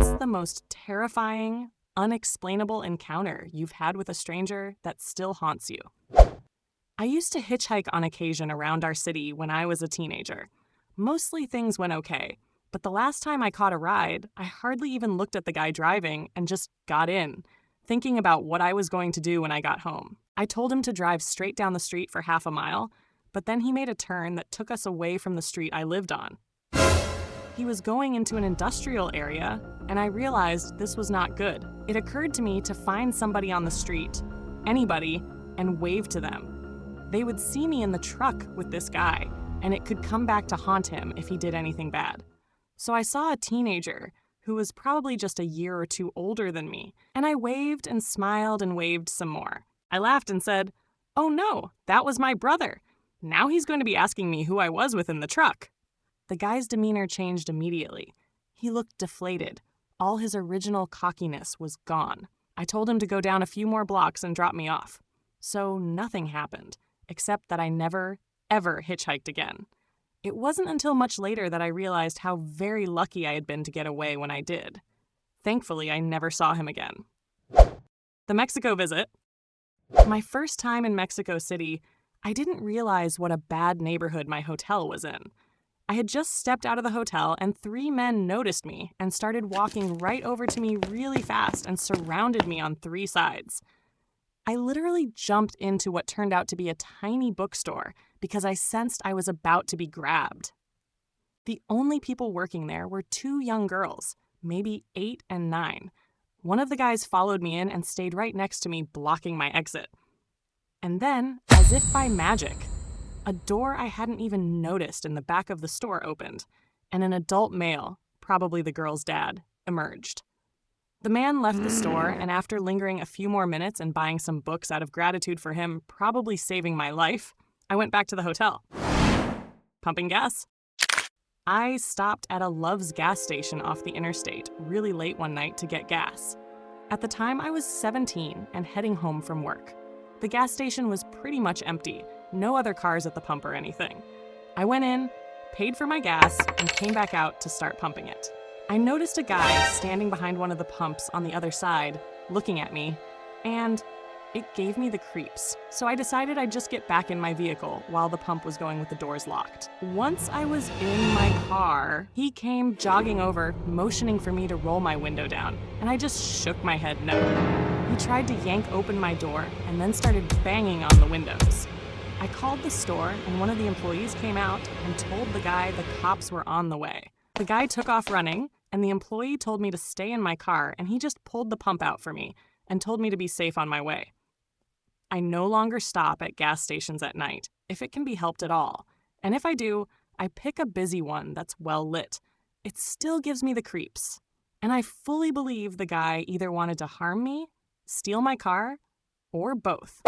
What's the most terrifying, unexplainable encounter you've had with a stranger that still haunts you? I used to hitchhike on occasion around our city when I was a teenager. Mostly things went okay, but the last time I caught a ride, I hardly even looked at the guy driving and just got in, thinking about what I was going to do when I got home. I told him to drive straight down the street for half a mile, but then he made a turn that took us away from the street I lived on. He was going into an industrial area, and I realized this was not good. It occurred to me to find somebody on the street, anybody, and wave to them. They would see me in the truck with this guy, and it could come back to haunt him if he did anything bad. So I saw a teenager who was probably just a year or two older than me, and I waved and smiled and waved some more. I laughed and said, "Oh no, that was my brother. Now he's going to be asking me who I was with in the truck." The guy's demeanor changed immediately. He looked deflated. All his original cockiness was gone. I told him to go down a few more blocks and drop me off. So nothing happened, except that I never, ever hitchhiked again. It wasn't until much later that I realized how very lucky I had been to get away when I did. Thankfully, I never saw him again. The Mexico visit. My first time in Mexico City, I didn't realize what a bad neighborhood my hotel was in. I had just stepped out of the hotel and 3 men noticed me and started walking right over to me really fast and surrounded me on 3 sides. I literally jumped into what turned out to be a tiny bookstore because I sensed I was about to be grabbed. The only people working there were 2 young girls, maybe 8 and 9. One of the guys followed me in and stayed right next to me, blocking my exit. And then, as if by magic, a door I hadn't even noticed in the back of the store opened, and an adult male, probably the girl's dad, emerged. The man left the store, and after lingering a few more minutes and buying some books out of gratitude for him probably saving my life, I went back to the hotel. Pumping gas. I stopped at a Love's gas station off the interstate really late one night to get gas. At the time, I was 17 and heading home from work. The gas station was pretty much empty, no other cars at the pump or anything. I went in, paid for my gas, and came back out to start pumping it. I noticed a guy standing behind one of the pumps on the other side, looking at me, and it gave me the creeps. So I decided I'd just get back in my vehicle while the pump was going with the doors locked. Once I was in my car, he came jogging over, motioning for me to roll my window down, and I just shook my head no. He tried to yank open my door and then started banging on the windows. I called the store, and one of the employees came out and told the guy the cops were on the way. The guy took off running, and the employee told me to stay in my car, and he just pulled the pump out for me and told me to be safe on my way. I no longer stop at gas stations at night, if it can be helped at all. And if I do, I pick a busy one that's well lit. It still gives me the creeps. And I fully believe the guy either wanted to harm me, steal my car, or both.